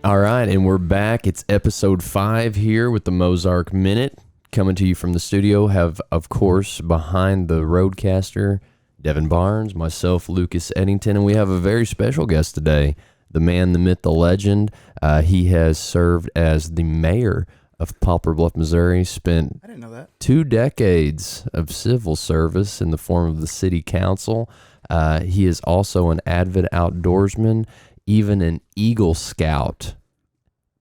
All right, and we're back. It's episode 5 here with the Mozark Minute. Coming to you from the studio, have, of course, behind the roadcaster, Devin Barnes, myself, Lucas Edington, and we have a very special guest today, the man, the myth, the legend. He has served as the mayor of Poplar Bluff, Missouri, spent I didn't know that. 2 decades of civil service in the form of the city council. He is also an avid outdoorsman, even an Eagle Scout.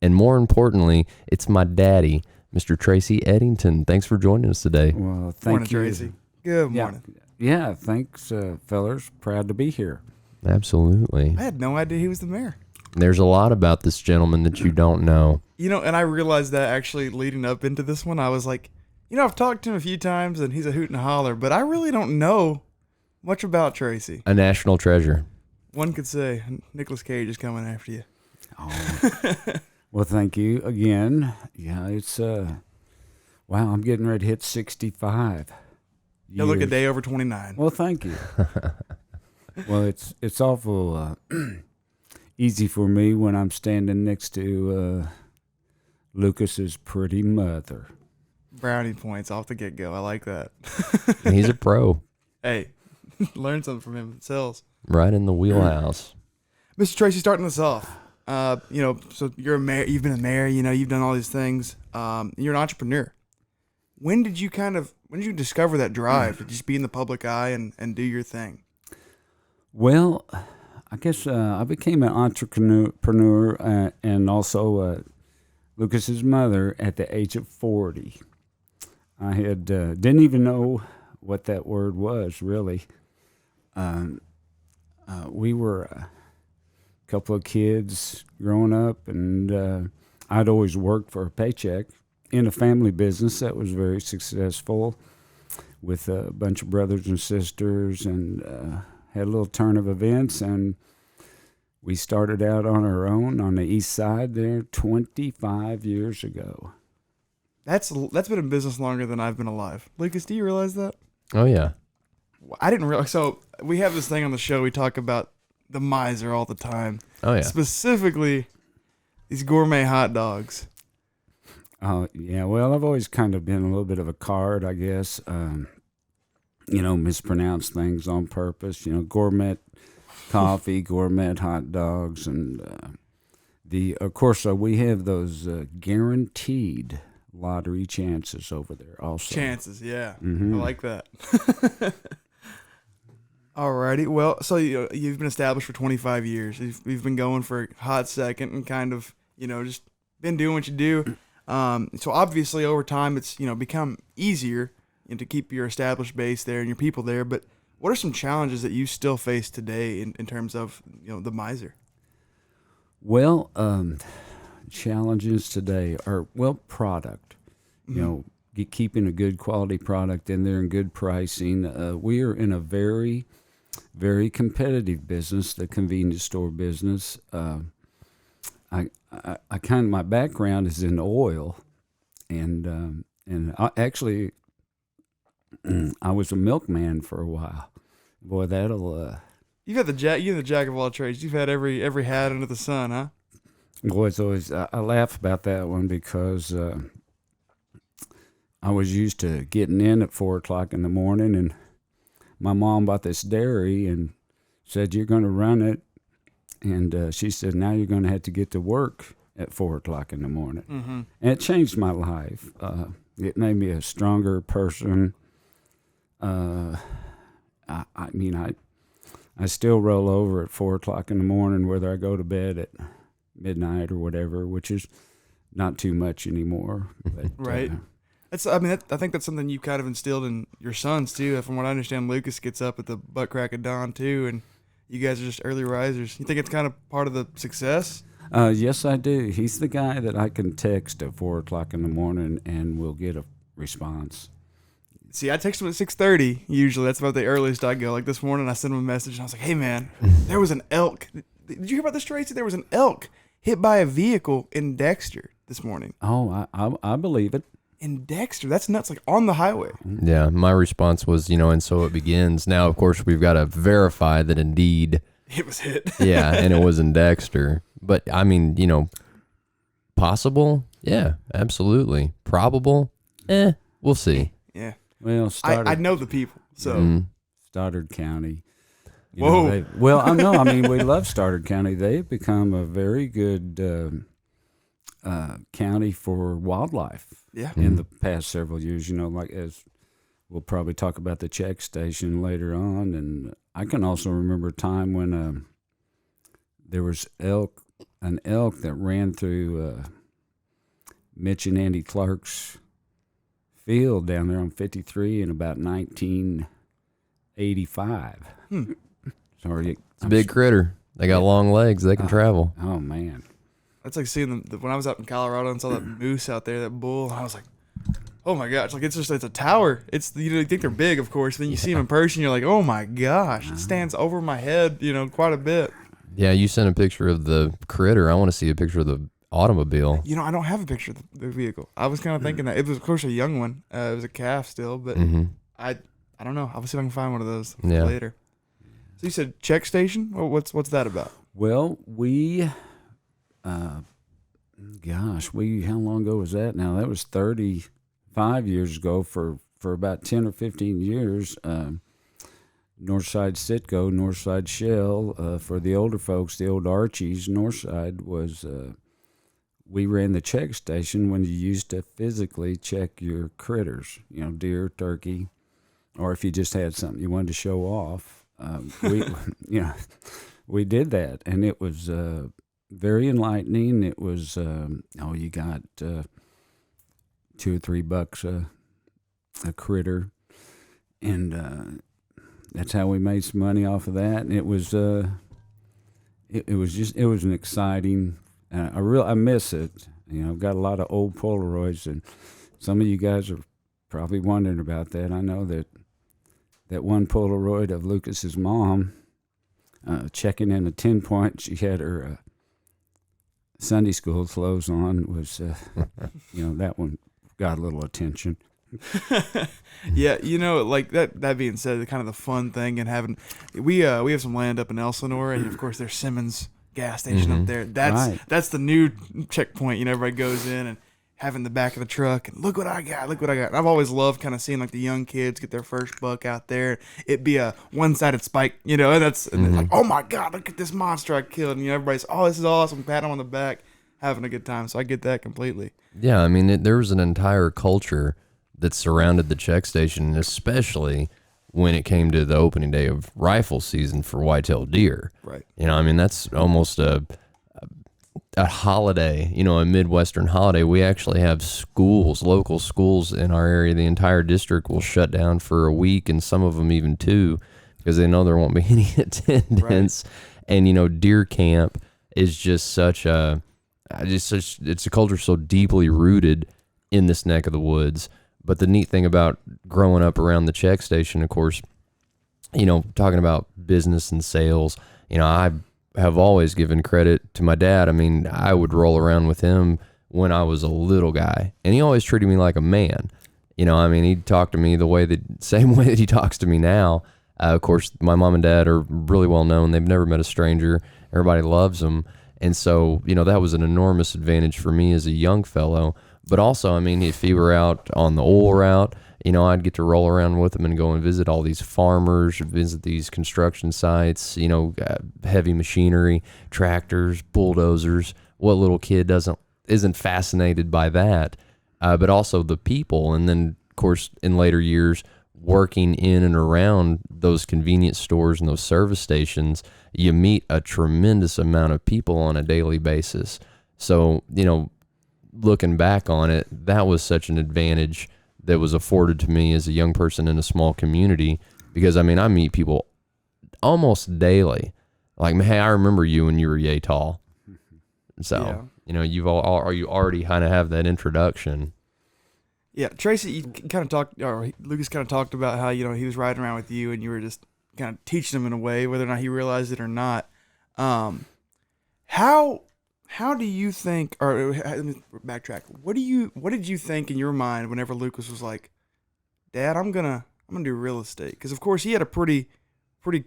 And more importantly, it's my daddy, Mr. Tracy Edington. Thanks for joining us today. Well, thank Morning, you. Tracy. Good morning. Yeah, thanks, fellers. Proud to be here. Absolutely. I had no idea he was the mayor. There's a lot about this gentleman that you don't know. You know, and I realized that actually leading up into this one, I was like, you know, I've talked to him a few times and he's a hoot and holler, but I really don't know much about Tracy. A national treasure. One could say Nicolas Cage is coming after you. Oh. Well, thank you again. Yeah, it's wow, I'm getting ready to hit 65. You look a years. day over 29. Well, thank you. Well, it's awful easy for me when I'm standing next to Lucas's pretty mother. Brownie points off the get-go. I like that. He's a pro. Hey, learn something from him. It sells. Right in the wheelhouse. Mr. Tracy, starting this off. You know, so you're a mayor. You've been a mayor. You know, you've done all these things. You're an entrepreneur. When did you discover that drive to just be in the public eye and do your thing? Well, I guess I became an entrepreneur and also Lucas's mother at the age of 40. I had didn't even know what that word was really. We were a couple of kids growing up, and I'd always worked for a paycheck in a family business that was very successful with a bunch of brothers and sisters, and had a little turn of events, and we started out on our own on the east side there 25 years ago. That's been in business longer than I've been alive. Lucas, do you realize that? Oh, yeah. I didn't realize. So we have this thing on the show. We talk about the miser all the time. Oh, yeah. Specifically, these gourmet hot dogs. Oh, yeah. Well, I've always kind of been a little bit of a card, I guess. Mispronounce things on purpose. Gourmet coffee, gourmet hot dogs, and of course, we have those guaranteed lottery chances over there also. Chances, yeah. Mm-hmm. I like that. Alrighty. Well, so you've been established for 25 years. You've been going for a hot second and kind of, just been doing what you do. So obviously over time it's, become easier to keep your established base there and your people there. But what are some challenges that you still face today in terms of, the miser? Well, challenges today are, product. Mm-hmm. Keeping a good quality product in there and good pricing. We are in a very, very competitive business, the convenience store business. My background is in oil, and I was a milkman for a while. Boy, that'll. You're the jack of all trades. You've had every hat under the sun, huh? Boy, it's always I laugh about that one because I was used to getting in at 4:00 in the morning, and my mom bought this dairy and said, "You're going to run it," and she said, "Now you're going to have to get to work at 4:00 in the morning." Mm-hmm. And it changed my life. It made me a stronger person. I still roll over at 4:00 in the morning, whether I go to bed at midnight or whatever, which is not too much anymore. But, right. I think that's something you kind of instilled in your sons too. From what I understand, Lucas gets up at the butt crack of dawn too, and you guys are just early risers. You think it's kind of part of the success? Yes, I do. He's the guy that I can text at 4:00 in the morning and will get a response. See, I text him at 6:30 usually. That's about the earliest I go. Like this morning, I sent him a message and I was like, "Hey man, there was an elk. Did you hear about this, Tracy? There was an elk hit by a vehicle in Dexter this morning." Oh, I believe it. In Dexter, that's nuts. Like on the highway. Yeah, my response was, and so it begins. Now, of course, we've got to verify that indeed it was hit. Yeah, and it was in Dexter. But I mean, Possible? Yeah, absolutely. Probable? We'll see. Yeah. Well, I know the people, so. Mhm. Stoddard County. Whoa. I mean, we love Stoddard County. They've become a very good county for wildlife Yeah. in the past several years. Like as we'll probably talk about the check station later on. And I can also remember a time when there was an elk that ran through Mitch and Andy Clark's field down there on 53 in about 1985. Sorry, It's a big critter. They got long legs. They can travel. Oh man, That's like seeing when I was out in Colorado and saw that moose out there, that bull. I was like, oh my gosh! Like it's a tower. You think they're big, of course. Then you see them in person, you're like, oh my gosh! It stands over my head, quite a bit. Yeah, you sent a picture of the critter. I want to see a picture of the automobile. I don't have a picture of the vehicle. I was kind of thinking that it was, of course, a young one. It was a calf still, but I don't know. I'll see if I can find one of those later. So you said check station? What's that about? well we, how long ago was that? Now that was 35 years ago. For about 10 or 15 years, Northside Citgo, Northside Shell, for the older folks, the old Archies. Northside was. We ran the check station when you used to physically check your critters, deer, turkey, or if you just had something you wanted to show off. We did that, and it was very enlightening. It was, you got $2 or $3 a critter, and that's how we made some money off of that. And it was an exciting. I miss it. I've got a lot of old Polaroids, and some of you guys are probably wondering about that. I know that one Polaroid of Lucas's mom checking in a 10-point. She had her Sunday school clothes on. Was that one got a little attention. Yeah, like that being said, kind of the fun thing and having we have some land up in Elsinore, and of course there's Simmons gas station up there. That's the new checkpoint. Everybody goes in and having the back of the truck and look what I got. And I've always loved kind of seeing like the young kids get their first buck out there. It be a one-sided spike, and it's like, oh my God, look at this monster I killed. And everybody's, oh, this is awesome, pat them on the back, having a good time. So I get that completely. Yeah, I mean, there was an entire culture that surrounded the check station, especially when it came to the opening day of rifle season for whitetail deer. Right. I mean, that's almost a holiday, a Midwestern holiday. We actually have schools, local schools in our area. The entire district will shut down for a week, and some of them even 2, because they know there won't be any attendance. Right. And, deer camp is just it's a culture so deeply rooted in this neck of the woods. But the neat thing about growing up around the check station, of course, talking about business and sales, I have always given credit to my dad. I mean, I would roll around with him when I was a little guy, and he always treated me like a man. He'd talk to me same way that he talks to me now. Of course, my mom and dad are really well known. They've never met a stranger. Everybody loves them. And so, that was an enormous advantage for me as a young fellow. But also, if he were out on the oil route, I'd get to roll around with him and go and visit all these farmers, visit these construction sites, heavy machinery, tractors, bulldozers. What little kid isn't fascinated by that? But also the people. And then, of course, in later years, working in and around those convenience stores and those service stations, you meet a tremendous amount of people on a daily basis. So, looking back on it, that was such an advantage that was afforded to me as a young person in a small community, because I meet people almost daily. Like, hey, I remember you when you were yay tall. So, you already kind of have that introduction. Yeah, Tracy, you kind of talked, or Lucas kind of talked about how, he was riding around with you and you were just kind of teaching him in a way, whether or not he realized it or not. How do you think, or let me backtrack. What did you think in your mind whenever Lucas was like, Dad, I'm gonna do real estate? Because of course he had a pretty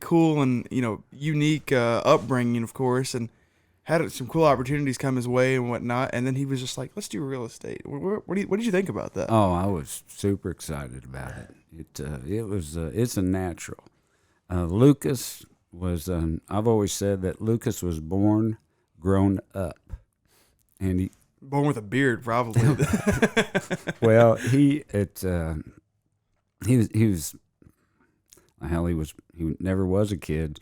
cool and unique upbringing, of course. And had some cool opportunities come his way and whatnot, and then he was just like, "Let's do real estate." What did you think about that? Oh, I was super excited about it. It's a natural. Lucas was. I've always said that Lucas was born, grown up, and he. Born with a beard, probably. Well, he was. Hell, he never was a kid.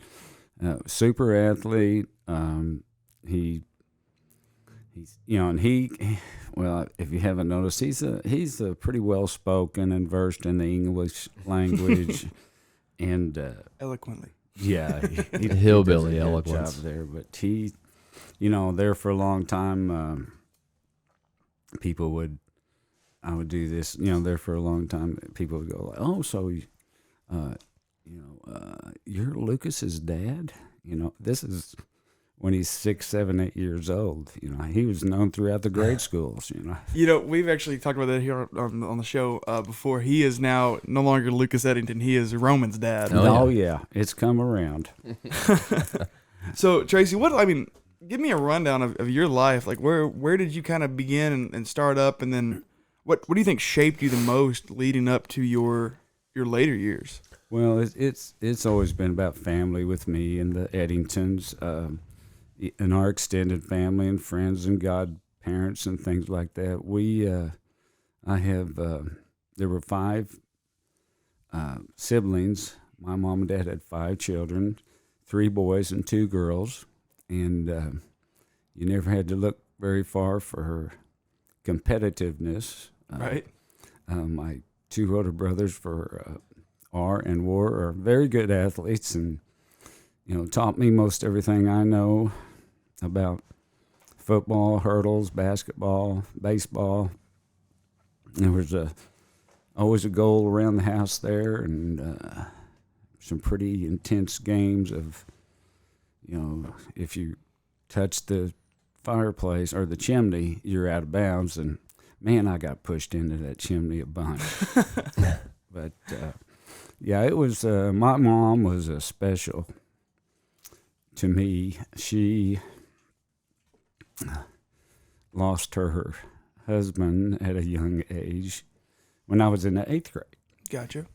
Super athlete. He's well, if you haven't noticed, he's a pretty well spoken and versed in the English language, and Eloquently. yeah, he Hillbilly does a good eloquence job there. But he, there for a long time, I would do this. There for a long time, people would go like, "Oh, so you're Lucas's dad?" This is when he's 6, 7, 8 years old. He was known throughout the grade schools. We've actually talked about that here on the show before. He is now no longer Lucas Edington. He is Roman's dad. Oh yeah, it's come around. So Tracy, give me a rundown of your life. Like where did you kind of begin and start up, and then what do you think shaped you the most leading up to your later years? Well, it's always been about family with me and the Eddingtons, and our extended family and friends and godparents and things like that. There were 5 siblings. My mom and dad had 5 children, 3 boys and 2 girls, and you never had to look very far for her competitiveness. Right. My 2 older brothers are very good athletes, and taught me most everything I know about football, hurdles, basketball, baseball. There was always a goal around the house there, and some pretty intense games of, if you touch the fireplace or the chimney, you're out of bounds. And man, I got pushed into that chimney a bunch. But yeah, it was. My mom was special to me. She lost her husband at a young age when I was in the 8th grade. Gotcha.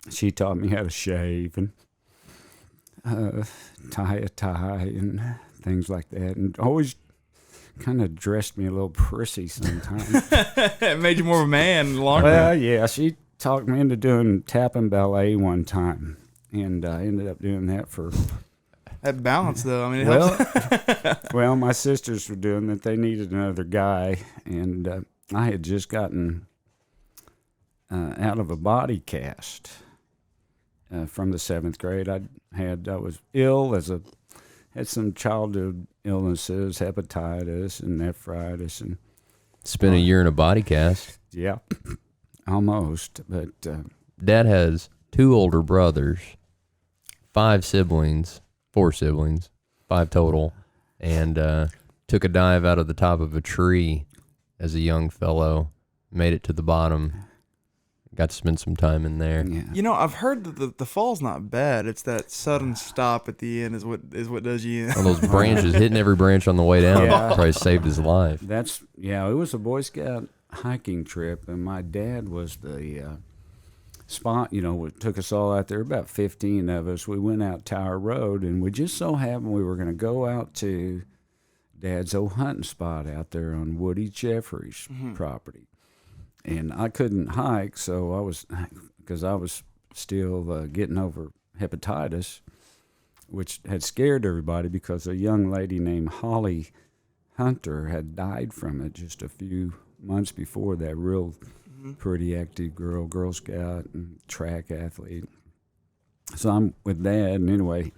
She taught me how to shave and tie a tie and things like that, and always kind of dressed me a little prissy sometimes. It made you more of a man longer. Well, yeah, she talked me into doing tap and ballet one time, and I ended up doing that for... That balance, though, it helps. Well, my sisters were doing that. They needed another guy, and I had just gotten out of a body cast from the 7th grade. I was ill had some childhood illnesses, hepatitis and nephritis, and spent a year in a body cast. Yeah, almost. But Dad has 2 older brothers, 4 siblings, 5 total, and took a dive out of the top of a tree as a young fellow, made it to the bottom, got to spend some time in there. Yeah. I've heard that the fall's not bad. It's that sudden stop at the end is what does you in. All those branches, hitting every branch on the way down, Yeah. probably saved his life. It was a Boy Scout hiking trip, and my dad was the spot, took us all out there, about 15 of us. We went out Tower Road, and we just so happened we were going to go out to Dad's old hunting spot out there on Woody Jeffrey's property. And I couldn't hike, so because I was still getting over hepatitis, which had scared everybody because a young lady named Holly Hunter had died from it just a few months before that. Real pretty active Girl Scout and track athlete. So I'm with Dad, and anyway,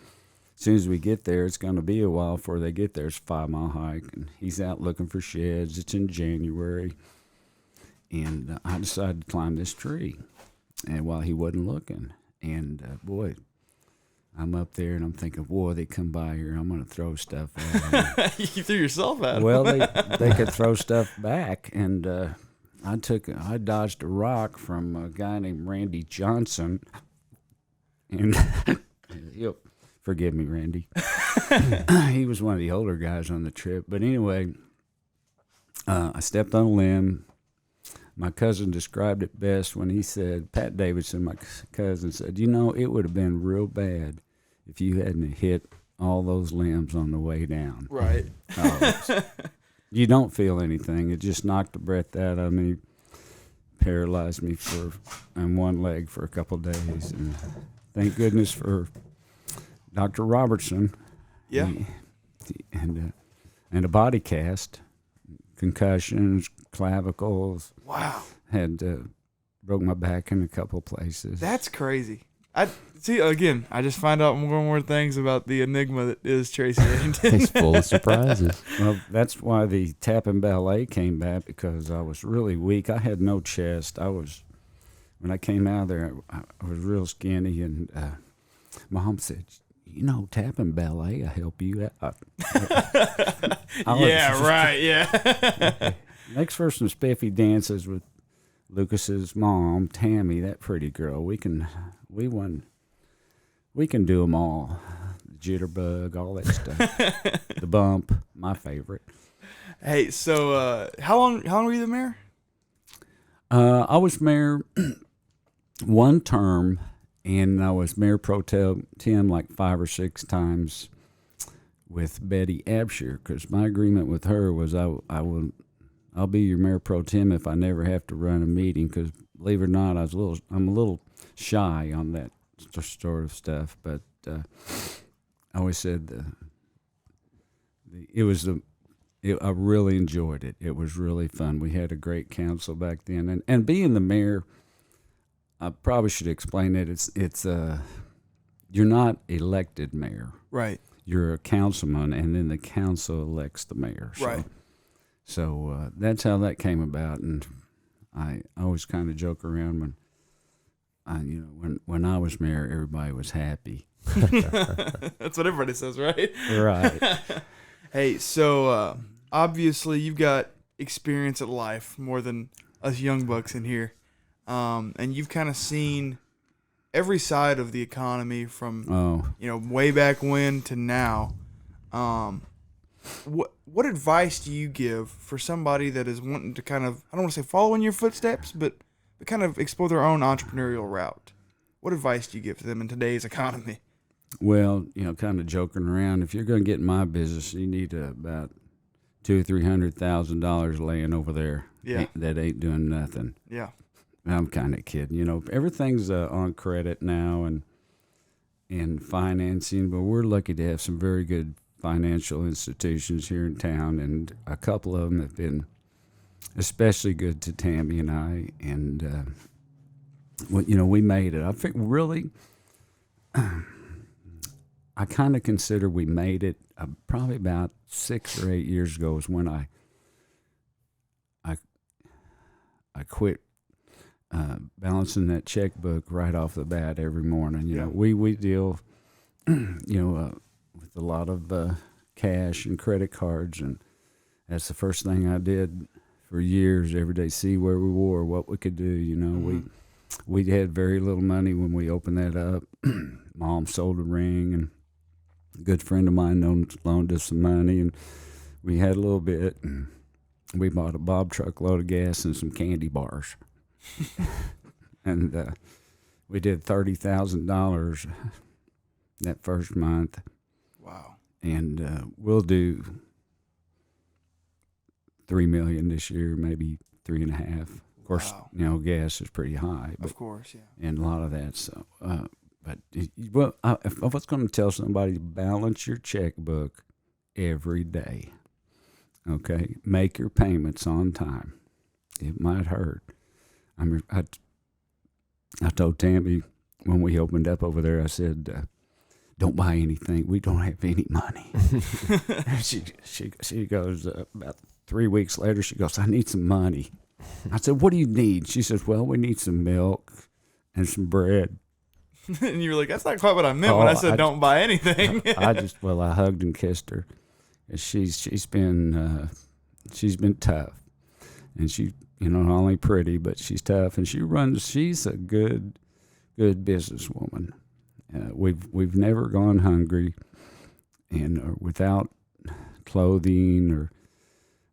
as soon as we get there, it's going to be a while before they get there. It's a 5-mile hike, and he's out looking for sheds. It's in January, and I decided to climb this tree, and while he wasn't looking, and boy, I'm up there, and I'm thinking, boy, they come by here, I'm going to throw stuff at them. You threw yourself at them. Well, they could throw stuff back, and I dodged a rock from a guy named Randy Johnson, and Forgive me, Randy. He was one of the older guys on the trip. But anyway, I stepped on a limb. My cousin described it best when he said, Pat Davidson, my cousin, said, you know, it would have been real bad if you hadn't hit all those limbs on the way down. Right. You don't feel anything. It just knocked the breath out of me, paralyzed me on one leg for a couple of days. And thank goodness for Dr. Robertson. Yeah. And a body cast, concussions, clavicles. Wow. Had broke my back in a couple places. That's crazy. I see. Again, I just find out more and more things about the enigma that is Tracy Edington. He's full of surprises. Well, that's why the tap and ballet came back, because I was really weak. I had no chest. When I came out of there, I was real skinny, and Mom said, you know, tap and ballet, I help you out. Yeah, right, yeah. Next for some spiffy dances with Lucas's mom, Tammy, that pretty girl. We can do them all. The jitterbug, all that stuff. The bump, my favorite. Hey, so how long were you the mayor? I was mayor one term, and I was mayor pro tem like 5 or 6 times with Betty Absher, because my agreement with her was I'll be your mayor pro tem if I never have to run a meeting, because believe it or not, I'm a little shy on that sort of stuff. But I always said I really enjoyed it. It was really fun. We had a great council back then, and being the mayor, I probably should explain it. It's you're not elected mayor, right? You're a councilman, and then the council elects the mayor. Right. So that's how that came about, and I always kind of joke around when I was mayor, everybody was happy. That's what everybody says, right? Right. Hey, so obviously you've got experience at life more than us young bucks in here, and you've kind of seen every side of the economy from way back when to now. What advice do you give for somebody that is wanting to kind of, I don't want to say follow in your footsteps, but kind of explore their own entrepreneurial route? What advice do you give to them in today's economy? Well, kind of joking around, if you're going to get in my business, you need about $200,000 or $300,000 laying over there. Yeah. That ain't doing nothing. Yeah. I'm kind of kidding. Everything's on credit now and financing, but we're lucky to have some very good financial institutions here in town, and a couple of them have been especially good to Tammy and I. And we made it. I think really, I kind of consider we made it. Probably about 6 or 8 years ago is when I quit balancing that checkbook right off the bat every morning. We deal, with a lot of cash and credit cards, and that's the first thing I did for years. Every day, see where we were, what we could do. Mm-hmm. We had very little money when we opened that up. Mom sold a ring, and a good friend of mine loaned us some money, and we had a little bit, and we bought a Bob truck load of gas and some candy bars. And we did $30,000 that first month. Wow. And we'll do $3 million this year, maybe 3.5. Of course, wow. Gas is pretty high. Of course, yeah. And a lot of that. So, if I was going to tell somebody, balance your checkbook every day. Okay, make your payments on time. It might hurt. I told Tammy when we opened up over there, I said, don't buy anything. We don't have any money. she goes, about 3 weeks later, she goes, I need some money. I said, what do you need? She says, well, we need some milk and some bread. And you were like, that's not quite what I meant when I said don't buy anything. I hugged and kissed her. She's been tough. And she, not only pretty, but she's tough, and she's a good businesswoman. We've never gone hungry, and without clothing. Or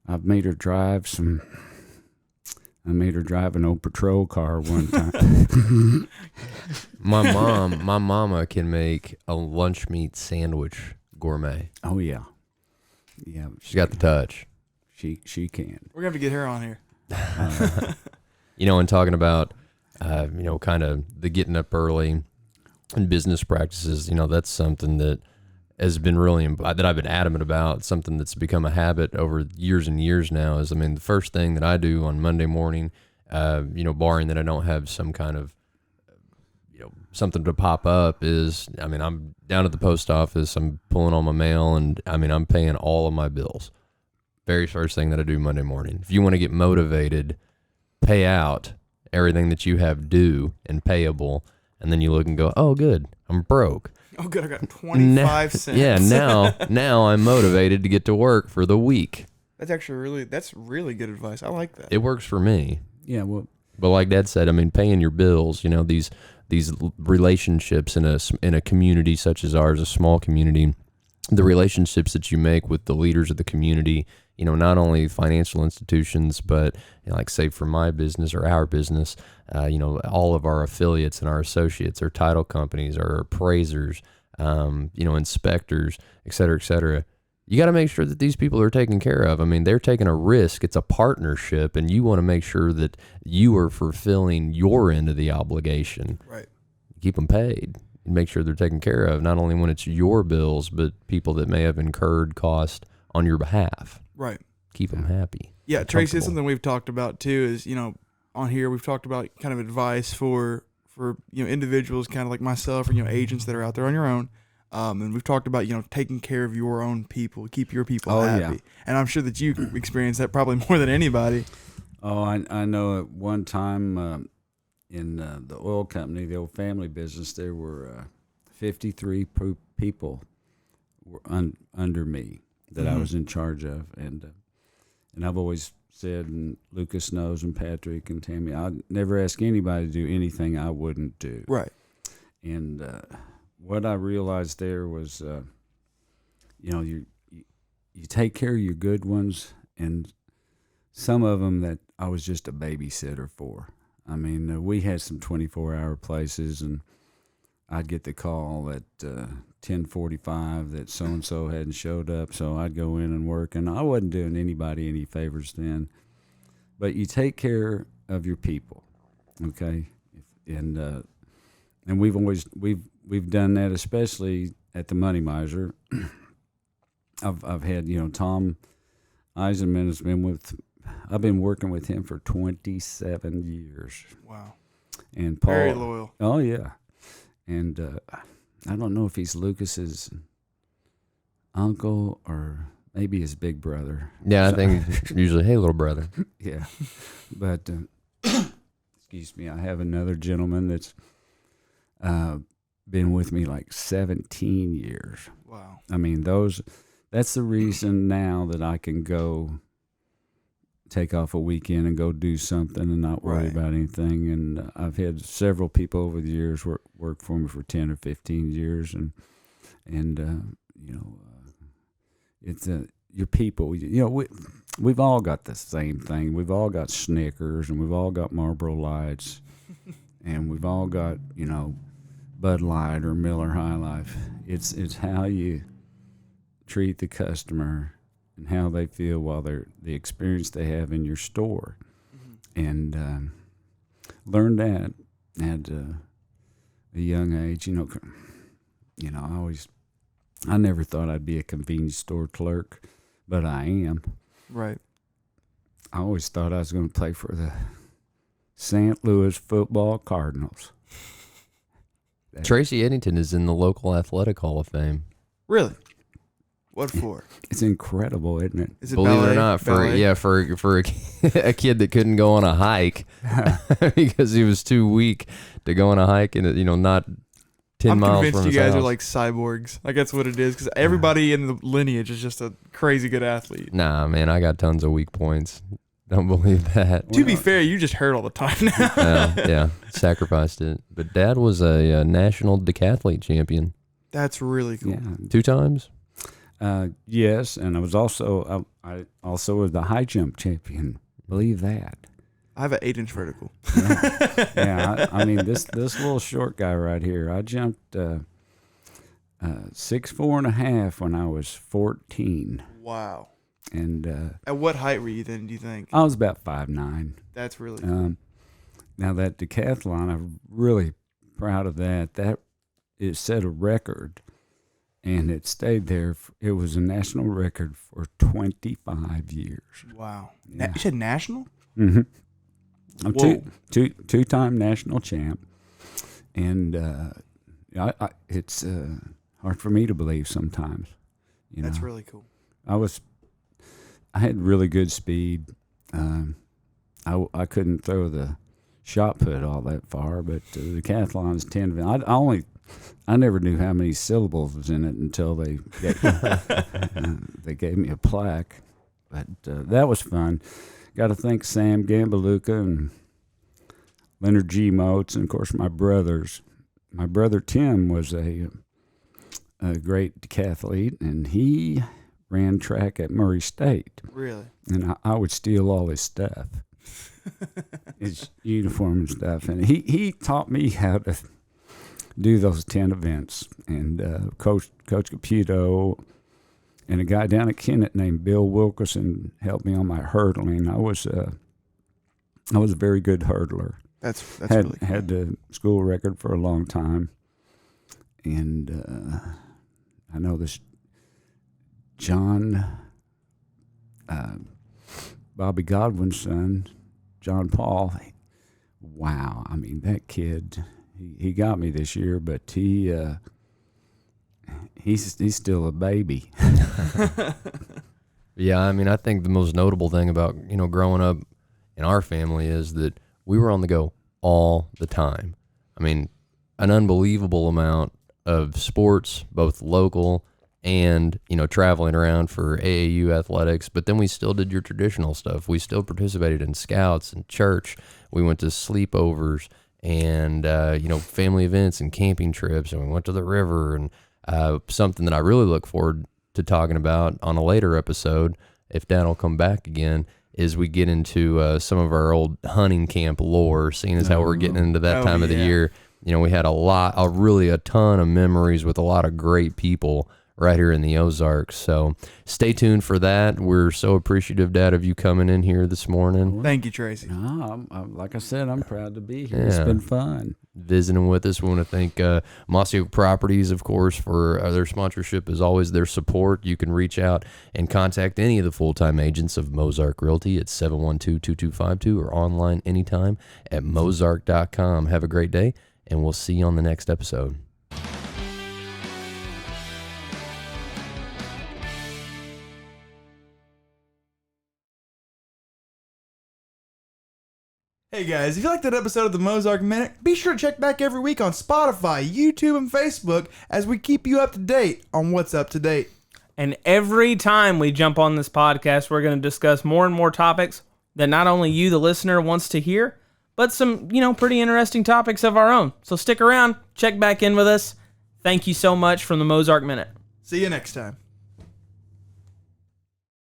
I made her drive an old patrol car one time. My mama can make a lunch meat sandwich gourmet. Oh yeah, She's got the touch. She can. We're gonna have to get her on here. And talking about, kind of the getting up early and business practices, that's something that has been really, that I've been adamant about, something that's become a habit over years and years now is, the first thing that I do on Monday morning, barring that I don't have some kind of, something to pop up is, I'm down at the post office, I'm pulling all my mail, and I'm paying all of my bills. Very first thing that I do Monday morning. If you want to get motivated, pay out everything that you have due and payable, and then you look and go, oh, good, I'm broke. Oh, good, I got 25 cents. Yeah, now I'm motivated to get to work for the week. That's actually really good advice. I like that. It works for me. Yeah, well, but like Dad said, paying your bills, these relationships in a community such as ours, a small community, the relationships that you make with the leaders of the community, not only financial institutions, but like say for my business or our business, all of our affiliates and our associates, our title companies, our appraisers, inspectors, et cetera, et cetera. You got to make sure that these people are taken care of. They're taking a risk. It's a partnership, and you want to make sure that you are fulfilling your end of the obligation. Right. Keep them paid and make sure they're taken care of, not only when it's your bills, but people that may have incurred cost on your behalf. Right. Keep them happy. Yeah, Tracy, it's something we've talked about too is, on here we've talked about kind of advice for individuals kind of like myself or, agents that are out there on your own. And we've talked about, taking care of your own people, keep your people happy. Yeah. And I'm sure that you experienced that probably more than anybody. Oh, I know at one time in the oil company, the old family business, there were 53 people were under me that I was in charge of. And I've always said, and Lucas knows, and Patrick and Tammy, I'd never ask anybody to do anything I wouldn't do. Right. And what I realized there was, you take care of your good ones, and some of them that I was just a babysitter for. We had some 24-hour places, and I'd get the call at 10:45 that so-and-so hadn't showed up, so I'd go in and work, and I wasn't doing anybody any favors then. But you take care of your people, okay? And we've done that, especially at the Money Miser. I've had, Tom Eisenman has been I've been working with him for 27 years. Wow. And Paul, very loyal. Oh yeah. And I don't know if he's Lucas's uncle or maybe his big brother. Yeah, I think usually, hey, little brother. Yeah. But, excuse me, I have another gentleman that's been with me like 17 years. Wow. That's the reason now that I can go take off a weekend and go do something and not worry about anything. And I've had several people over the years work for me for 10 or 15 years. And it's your people. We've all got the same thing. We've all got Snickers, and we've all got Marlboro Lights, and we've all got, Bud Light or Miller High Life. It's how you treat the customer and how they feel while the experience they have in your store. Mm-hmm. And learned that at a young age. I never thought I'd be a convenience store clerk, but I am. Right. I always thought I was going to play for the St. Louis Football Cardinals. Tracy Edington is in the local athletic Hall of Fame. Really? What for? It's incredible, isn't it? Is it Believe ballet? it or not, for a kid that couldn't go on a hike because he was too weak to go on a hike, and not 10 miles from his house. I'm convinced you guys are like cyborgs. Like that's what it is, because everybody in the lineage is just a crazy good athlete. Nah, man, I got tons of weak points. Don't believe that. To be fair, you just hurt all the time now. Yeah, sacrificed it. But Dad was a national decathlete champion. That's really cool. Yeah. 2 times? Yes, and I was also I also was the high jump champion. Believe that. I have an 8-inch vertical. Yeah. I mean this little short guy right here. I jumped 6'4.5" when I was 14, Wow. and At what height were you then, do you think? I was about 5'9". That's really cool. Now that decathlon, I'm really proud of that. That it set a record, and it stayed there. It was a national record for 25 years. Wow. Yeah. You said national? Mm-hmm. I'm Whoa. two-time national champ, and it's hard for me to believe sometimes. That's really cool. I had really good speed. I couldn't throw the shot put all that far, but the decathlon's 10. I never knew how many syllables was in it until they gave me a plaque. But that was fun. Got to thank Sam Gambaluka and Leonard G. Motes, and of course my brothers. My brother Tim was a great decathlete, and he ran track at Murray State. Really? And I would steal all his stuff, his uniform and stuff. And he taught me how to do those 10 events. And Coach Caputo and a guy down at Kennett named Bill Wilkerson helped me on my hurdling. I was a very good hurdler. That's really cool. Had the school record for a long time. And I know this John, Bobby Godwin's son, John Paul. Wow, I mean that kid. He got me this year, but he's still a baby. Yeah, I mean, I think the most notable thing about, growing up in our family is that we were on the go all the time. I mean, an unbelievable amount of sports, both local and, traveling around for AAU athletics. But then we still did your traditional stuff. We still participated in scouts and church. We went to sleepovers and, family events and camping trips. And we went to the river. And something that I really look forward to talking about on a later episode, if Dan will come back again, is we get into some of our old hunting camp lore, seeing as how we're getting into that time of the year. We had a ton of memories with a lot of great people right here in the Ozarks. So stay tuned for that. We're so appreciative, Dad, of you coming in here this morning. Thank you, Tracy. No, like I said, I'm proud to be here. Yeah. It's been fun visiting with us. We want to thank Mossy Oak Properties, of course, for their sponsorship, as always, their support. You can reach out and contact any of the full-time agents of Mozark Realty at 712-2252 or online anytime at mozark.com. Have a great day, and we'll see you on the next episode. Hey guys, if you liked that episode of the Mozark Minute, be sure to check back every week on Spotify, YouTube, and Facebook as we keep you up to date on what's up to date. And every time we jump on this podcast, we're going to discuss more and more topics that not only you, the listener, wants to hear, but some, pretty interesting topics of our own. So stick around, check back in with us. Thank you so much from the Mozark Minute. See you next time.